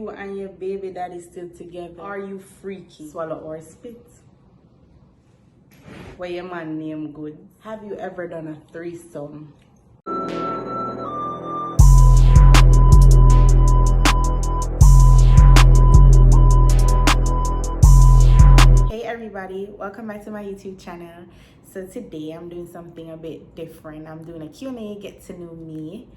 You and your baby daddy still together? Are you freaky? Swallow or spit? Where your man name good? Have you ever done a threesome? Hey everybody, welcome back to my YouTube channel. So today I'm doing something a bit different. I'm doing a Q&A, get to know me.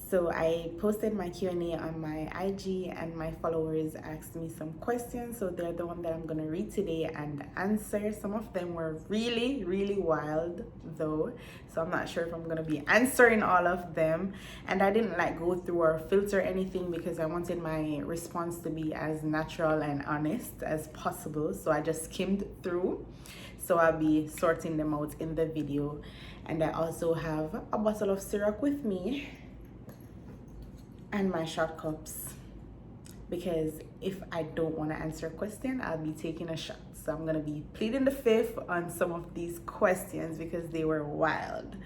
So I posted my Q&A on my IG and my followers asked me some questions. So they're the one that I'm going to read today and answer. Some of them were really wild though. So I'm not sure if I'm going to be answering all of them. And I didn't go through or filter anything because I wanted my response to be as natural and honest as possible. So I just skimmed through. So I'll be sorting them out in the video. And I also have a bottle of syrup with me and my shot cups, because if I don't want to answer a question, I'll be taking a shot. So I'm gonna be pleading the fifth on some of these questions because they were wild.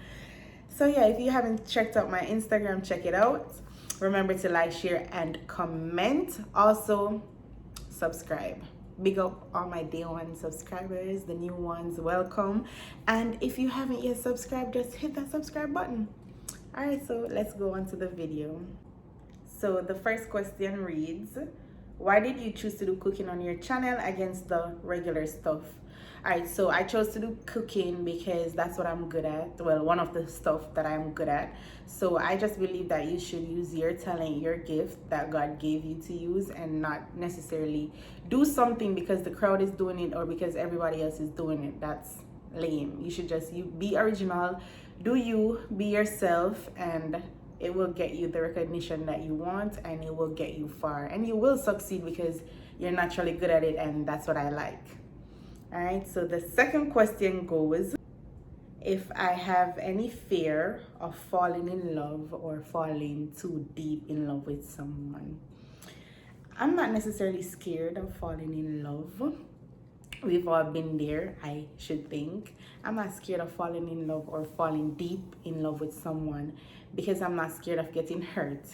So yeah, if you haven't checked out my Instagram, check it out. Remember to like, share, and comment. Also subscribe. Big up all my day one subscribers, the new ones, welcome. And if you haven't yet subscribed, just hit that subscribe button. All right, so let's go on to the video. So the first question reads, why did you choose to do cooking on your channel against the regular stuff? All right, so I chose to do cooking because that's what I'm good at. Well, one of the stuff that I'm good at. So I just believe that you should use your talent, your gift that God gave you to use, and not necessarily do something because the crowd is doing it or because everybody else is doing it. That's lame. You should just be original, do you, be yourself, and it will get you the recognition that you want, and it will get you far, and you will succeed because you're naturally good at it, and that's what I like. All right, so the second question goes, if I have any fear of falling in love or falling too deep in love with someone. I'm not necessarily scared of falling in love. We've all been there, I should think. I'm not scared of falling in love or falling deep in love with someone because I'm not scared of getting hurt.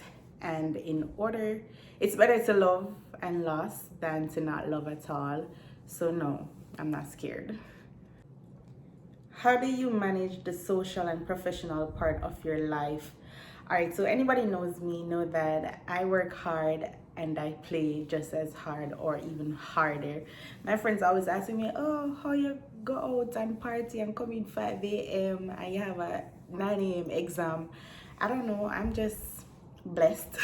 And it's better to love and lost than to not love at all. So no, I'm not scared. How do you manage the social and professional part of your life? All right, so anybody knows me know that I work hard and I play just as hard or even harder. My friends always asking me, oh, how you go out and party and come in 5 a.m. and you have a 9 a.m. exam. I don't know, I'm just blessed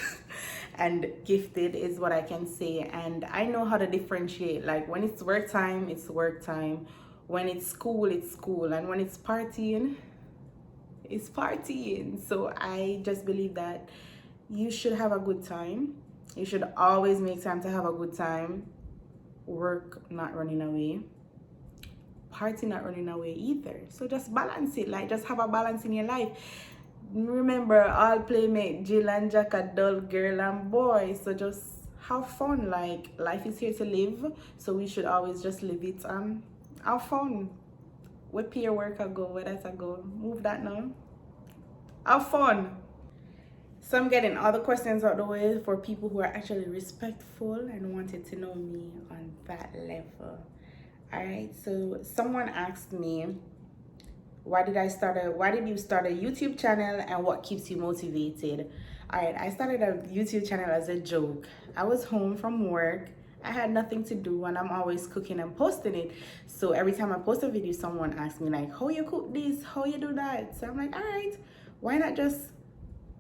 and gifted is what I can say. And I know how to differentiate. Like when it's work time, it's work time. When it's school, it's school. And when it's partying, it's partying. So I just believe that you should have a good time. You should always make time to have a good time. Work not running away. Party not running away either. So just balance it. Like just have a balance in your life. Remember, all playmate Jill and Jack are dull girl and boy. So just have fun. Like life is here to live. So we should always just live it and have fun. Where peer work I go, where that I go. Move that now. Have fun. So I'm getting all the questions out the way for people who are actually respectful and wanted to know me on that level. All right, so someone asked me, why did you start a YouTube channel and what keeps you motivated? All right, I started a YouTube channel as a joke. I was home from work. I had nothing to do and I'm always cooking and posting it. So every time I post a video, someone asks me like, how you cook this? How you do that? So I'm like, all right, why not just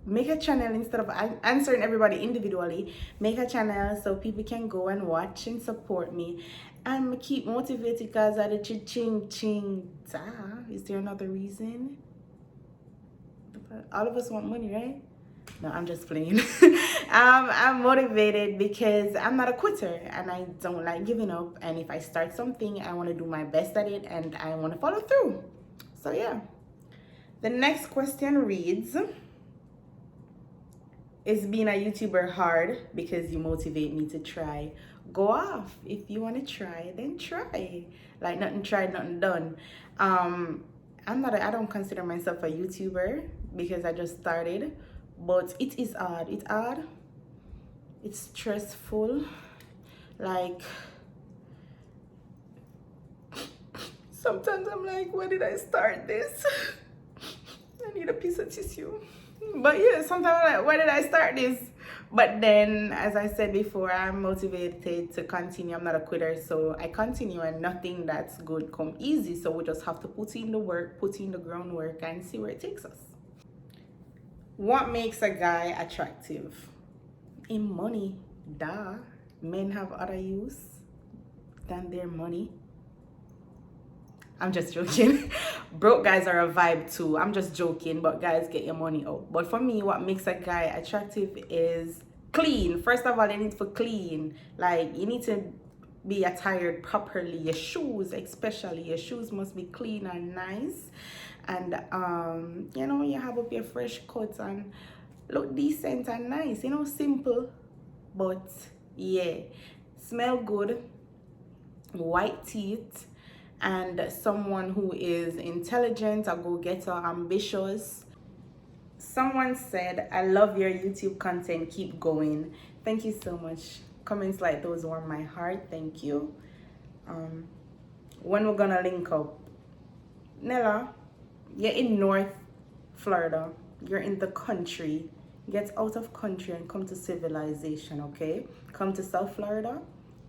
make a channel instead of answering everybody individually? Make a channel so people can go and watch and support me and keep motivated because of the ching. Is there another reason? All of us want money, right? No, I'm just playing. I'm motivated because I'm not a quitter and I don't like giving up. And if I start something, I want to do my best at it and I want to follow through. So yeah. The next question reads, is being a YouTuber hard? Because you motivate me to try. Go off. If you want to try, then try. Like nothing tried, nothing done. I don't consider myself a YouTuber because I just started. But it is hard. It's hard. It's stressful. Like, sometimes I'm like, why did I start this? I need a piece of tissue. But yeah, sometimes I'm like, why did I start this? But then, as I said before, I'm motivated to continue. I'm not a quitter, so I continue, and nothing that's good come easy. So we just have to put in the work, put in the groundwork, and see where it takes us. What makes a guy attractive? In money. Duh. Men have other use than their money. I'm just joking. Broke guys are a vibe too. I'm just joking, but guys, get your money out. But for me, what makes a guy attractive is clean. First of all, you need to clean. Like, you need to be attired properly. Your shoes, especially, your shoes must be clean and nice. And you know, you have up your fresh cuts and look decent and nice. You know, simple, but yeah, smell good, white teeth, and someone who is intelligent, a go-getter, ambitious. Someone said, I love your YouTube content, keep going. Thank you so much. Comments like those warm my heart. Thank you. When we're gonna link up? Nella, you're in North Florida, you're in the country. Get out of country and come to civilization, okay? Come to South Florida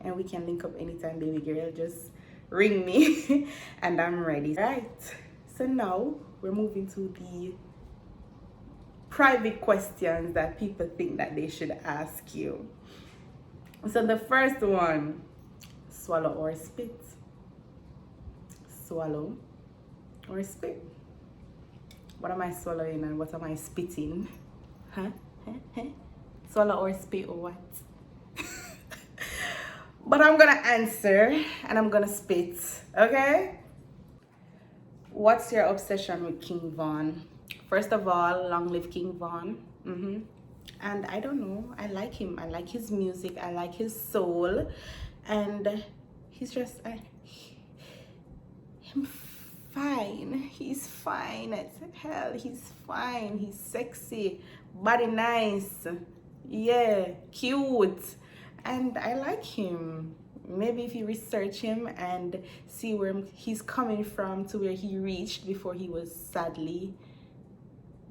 and we can link up anytime, baby girl. Just ring me and I'm ready. Right, so now we're moving to the private questions that people think that they should ask you. So the first one, swallow or spit? Swallow or spit? What am I swallowing and what am I spitting? Huh? Swallow or spit or what? But I'm gonna answer and I'm gonna spit, okay? What's your obsession with King Von? First of all, long live King Von. And I don't know, I like him. I like his music. I like his soul. And he's just, him fine. He's fine as hell. He's fine. He's sexy. Body nice. Yeah, cute. And I like him. Maybe if you research him and see where he's coming from to where he reached before he sadly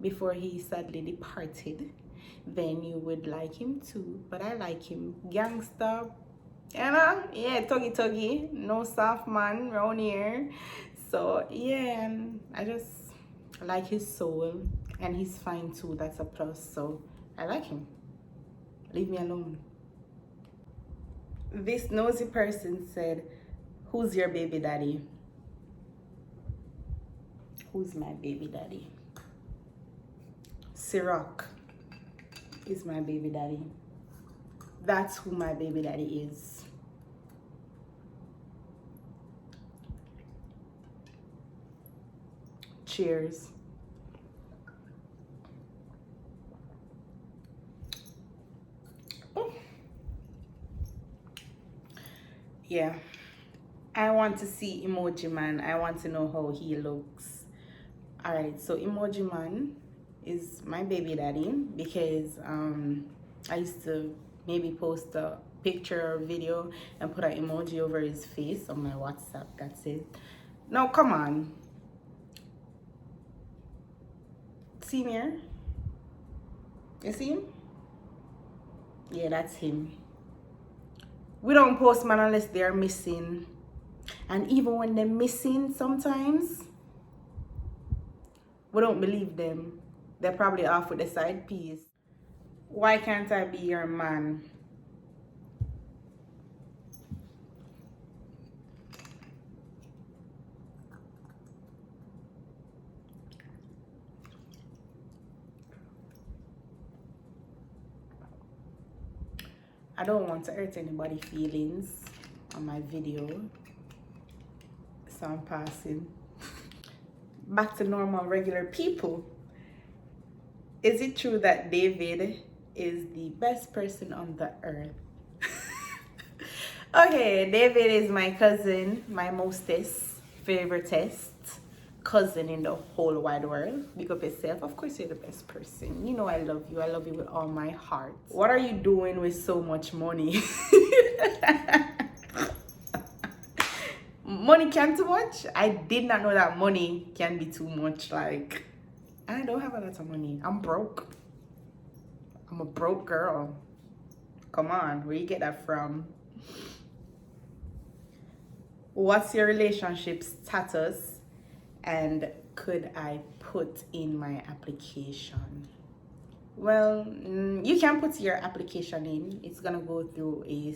departed, then you would like him too. But I like him. Gangster, you know? Yeah, tuggy, no soft man around here. So yeah, and I just like his soul, and he's fine too. That's a plus. So I like him. Leave me alone. This nosy person said, who's your baby daddy? Who's my baby daddy? Ciroc is my baby daddy. That's who my baby daddy is. Cheers. Yeah, I want to see Emoji Man. I want to know how he looks. All right, so Emoji Man is my baby daddy because I used to maybe post a picture or video and put an emoji over his face on my WhatsApp. That's it. Now come on, see him here? You see him? Yeah, that's him. We don't post man unless they're missing. And even when they're missing, sometimes we don't believe them. They're probably off with the side piece. Why can't I be your man? I don't want to hurt anybody's feelings on my video, so I'm passing. Back to normal, regular people. Is it true that David is the best person on the earth? Okay, David is my cousin, my mostest, favoriteest, cousin in the whole wide world. Big up yourself. Of course, you're the best person. You know I love you. I love you with all my heart. What are you doing with so much money? Money can too much? I did not know that money can be too much. Like, I don't have a lot of money. I'm broke. I'm a broke girl. Come on, where you get that from? What's your relationship status? And could I put in my application? Well, you can put your application in. It's gonna go through a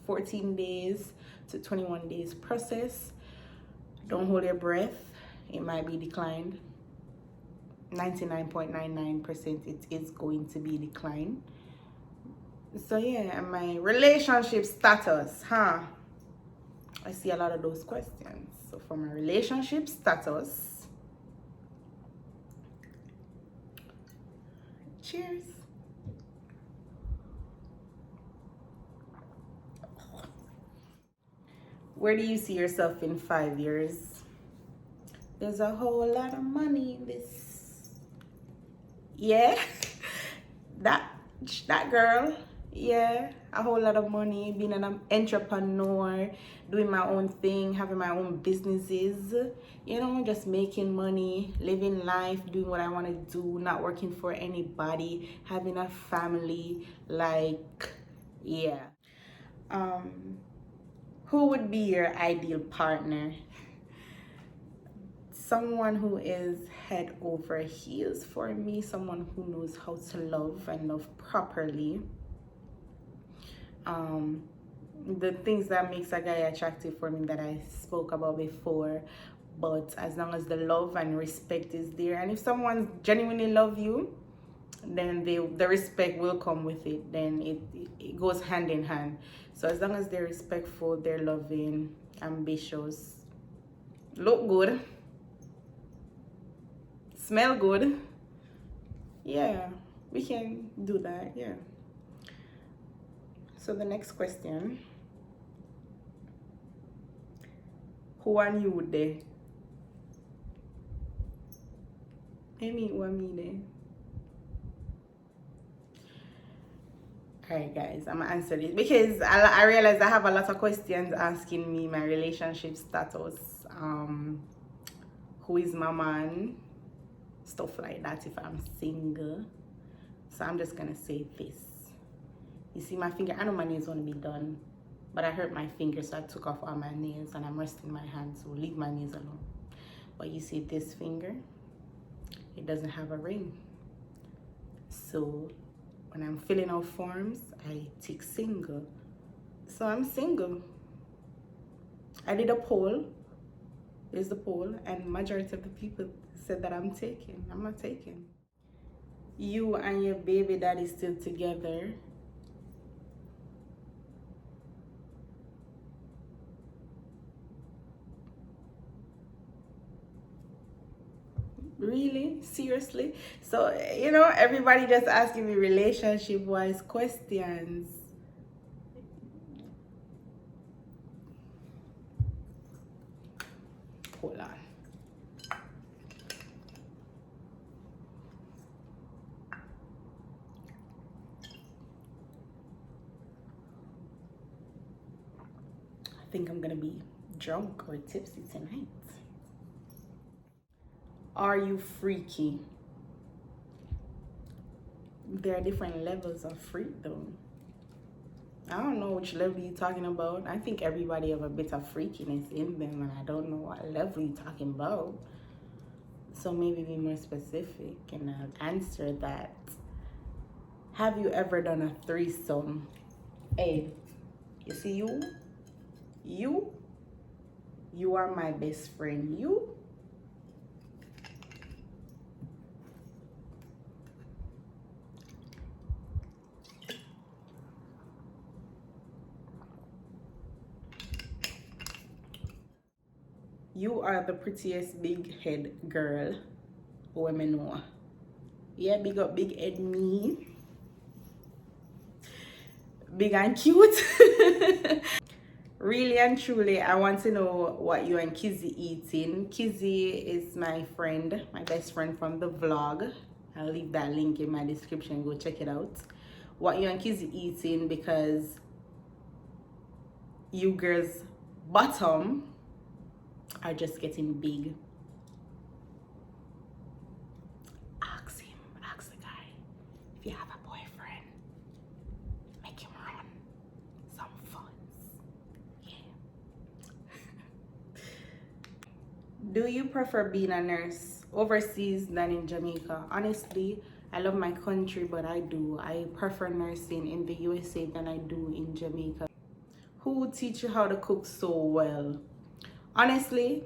14 days to 21 days process. Don't hold your breath. It might be declined. 99.99% it is going to be declined. So yeah, my relationship status, I see a lot of those questions. So for my relationship status, cheers. Where do you see yourself in 5 years? There's a whole lot of money in this. Yeah, that girl. Yeah, a whole lot of money, being an entrepreneur, doing my own thing, having my own businesses, you know, just making money, living life, doing what I want to do, not working for anybody, having a family, like, yeah. Who would be your ideal partner? Someone who is head over heels for me, someone who knows how to love and love properly. The things that makes a guy attractive for me that I spoke about before, but as long as the love and respect is there, and if someone genuinely love you, then the respect will come with it. Then it goes hand in hand. So as long as they're respectful, they're loving, ambitious, look good, smell good, yeah, we can do that. Yeah. So the next question, who are you there? Amy, who are me there? Alright guys, I'm gonna answer this because I realize I have a lot of questions asking me my relationship status, who is my man, stuff like that, if I'm single. So I'm just gonna say this. You see my finger, I know my nails want to be done, but I hurt my finger, so I took off all my nails and I'm resting my hands, so leave my nails alone. But you see this finger, it doesn't have a ring. So when I'm filling out forms, I tick single. So I'm single. I did a poll. There's the poll, and majority of the people said that I'm taken. I'm not taken. You and your baby daddy still together? Really? Seriously? So, you know, everybody just asking me relationship-wise questions. Hold on. I think I'm gonna be drunk or tipsy tonight. Are you freaky? There are different levels of freak though. I don't know which level you're talking about. I think everybody have a bit of freakiness in them, and I don't know what level you're talking about. So maybe be more specific and I'll answer that. Have you ever done a threesome? Hey, you see you are my best friend. You are the prettiest big head girl women know. Yeah, big up big head me. Big and cute. Really and truly, I want to know what you and Kizzy eating. Kizzy is my friend, my best friend from the vlog. I'll leave that link in my description. Go check it out. What you and Kizzy eating, because you girls' bottom are just getting big. Ask him, ask the guy, if you have a boyfriend, make him run some funds. Do you prefer being a nurse overseas than in Jamaica? Honestly, I love my country, but I prefer nursing in the USA than I do in Jamaica. Who would teach you how to cook so well? Honestly,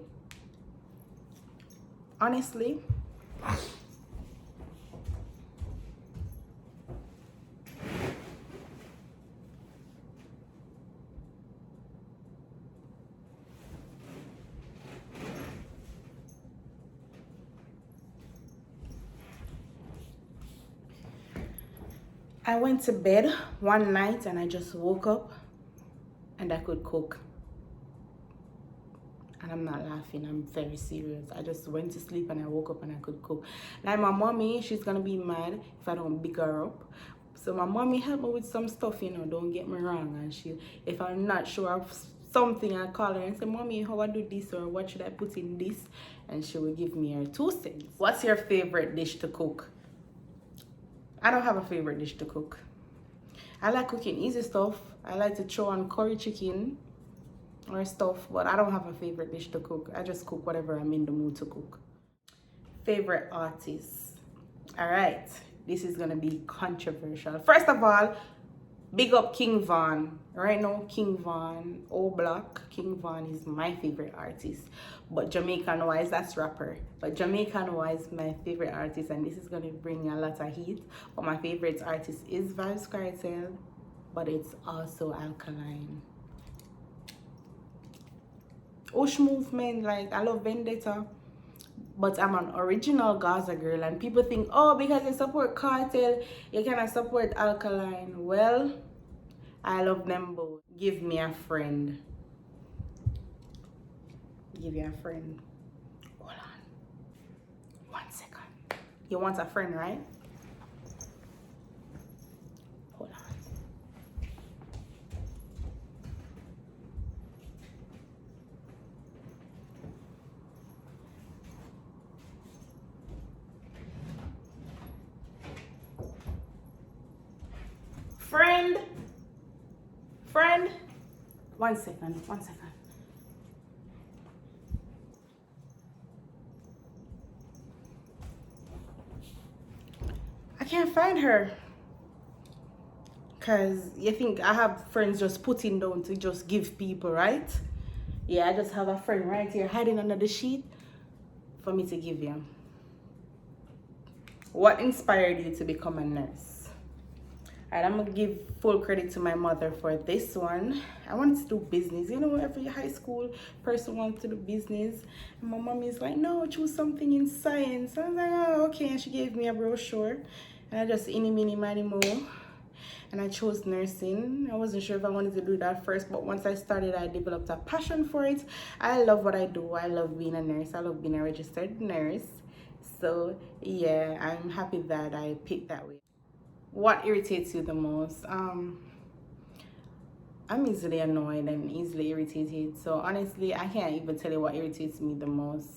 I went to bed one night and I just woke up and I could cook. And I'm not laughing, I'm very serious. I just went to sleep and I woke up and I could cook. Like my mommy, she's gonna be mad if I don't big her up. So my mommy helped me with some stuff, you know, don't get me wrong. And if I'm not sure of something, I call her and say, Mommy, how I do this, or what should I put in this? And she will give me her 2 cents. What's your favorite dish to cook? I don't have a favorite dish to cook. I like cooking easy stuff. I like to throw on curry chicken or stuff, but I don't have a favorite dish to cook. I just cook whatever I'm in the mood to cook. Favorite artists. All right, this is gonna be controversial. First of all, big up King Von. Right now, King Von, O-Block, King Von is my favorite artist. But Jamaican wise, that's rapper. But Jamaican wise, my favorite artist, and this is gonna bring a lot of heat, but my favorite artist is Vybz Kartel, but it's also Alkaline. Osh movement, like I love Vendetta, but I'm an original Gaza girl, and people think, oh, because you support Cartel, you cannot support Alkaline. Well, I love them both. Give me a friend. Give you a friend. Hold on. 1 second. You want a friend, right? Hold on. Friend. 1 second. 1 second. I can't find her. Cause you think I have friends just putting down to just give people, right? Yeah, I just have a friend right here hiding under the sheet for me to give you. What inspired you to become a nurse? Alright, I'm gonna give full credit to my mother for this one. I wanted to do business. You know, every high school person wants to do business. And my mom is like, no, choose something in science. I was like, oh, okay. And she gave me a brochure. And I just eeny, meeny, miny, mo. And I chose nursing. I wasn't sure if I wanted to do that first, but once I started, I developed a passion for it. I love what I do. I love being a nurse. I love being a registered nurse. So yeah, I'm happy that I picked that way. What irritates you the most? I'm easily annoyed and easily irritated. So honestly, I can't even tell you what irritates me the most.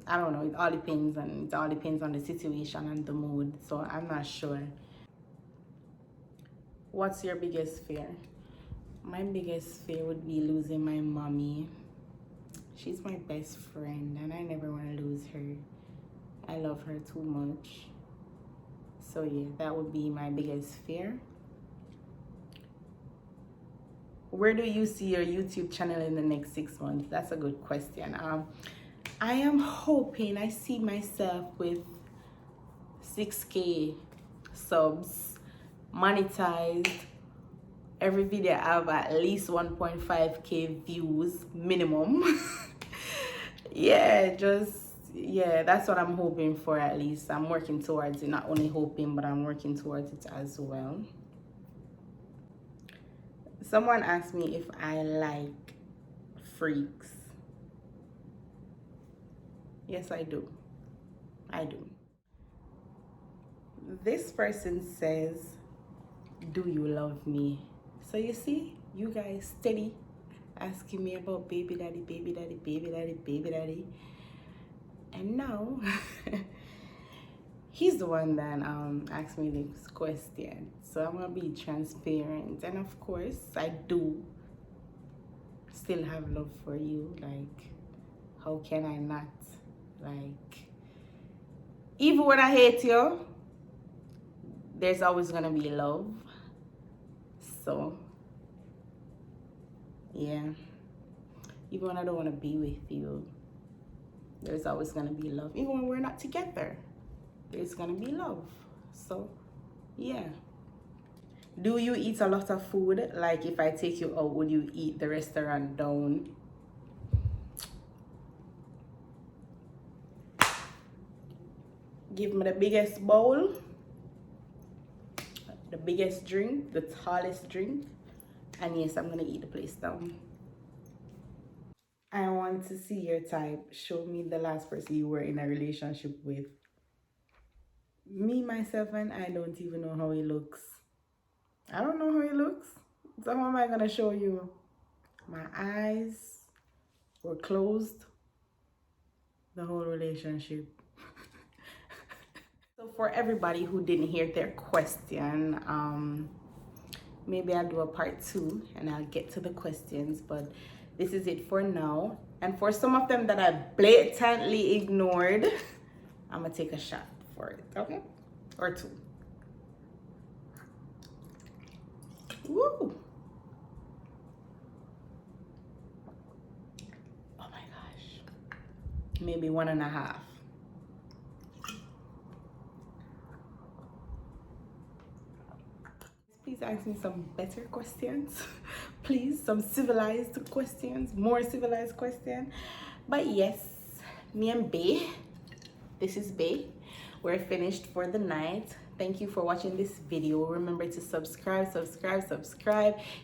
I don't know. It all depends, and it all depends on the situation and the mood. So I'm not sure. What's your biggest fear? My biggest fear would be losing my mommy. She's my best friend, and I never want to lose her. I love her too much. So yeah, that would be my biggest fear. Where do you see your YouTube channel in the next 6 months? That's a good question. I am hoping I see myself with 6K subs, monetized. Every video I have at least 1.5K views minimum. Yeah, that's what I'm hoping for. At least I'm working towards it. Not only hoping, but I'm working towards it as well. Someone asked me if I like freaks. Yes, I do. I do. This person says, do you love me? So you see, you guys steady asking me about baby daddy, baby daddy, baby daddy, baby daddy. And now he's the one that asked me this question. So I'm gonna be transparent. And of course, I do still have love for you. Like, how can I not? Like, even when I hate you, there's always gonna be love. So yeah, even when I don't want to be with you, there's always gonna be love. Even when we're not together, there's gonna be love. So yeah. Do you eat a lot of food? Like, if I take you out, would you eat the restaurant down? Give me the biggest bowl, the biggest drink, the tallest drink, and yes, I'm gonna eat the place down. I want to see your type. Show me the last person you were in a relationship with. Me, myself, and I don't even know how he looks. I don't know how he looks. So how am I gonna show you? My eyes were closed the whole relationship. So for everybody who didn't hear their question, maybe I'll do a part 2 and I'll get to the questions, but this is it for now. And for some of them that I blatantly ignored, I'm gonna take a shot for it, okay? Or 2. Woo! Oh my gosh. Maybe 1.5. Please ask me some better questions. Please, some civilized questions, more civilized questions. But yes, me and Bay, this is Bay. We're finished for the night. Thank you for watching this video. Remember to subscribe.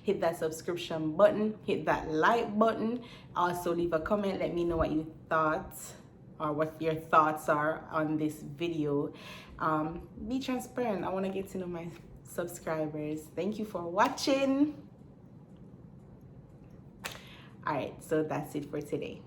Hit that subscription button, hit that like button. Also leave a comment, let me know what you thought or what your thoughts are on this video. Be transparent. I want to get to know my subscribers. Thank you for watching. All right, so that's it for today.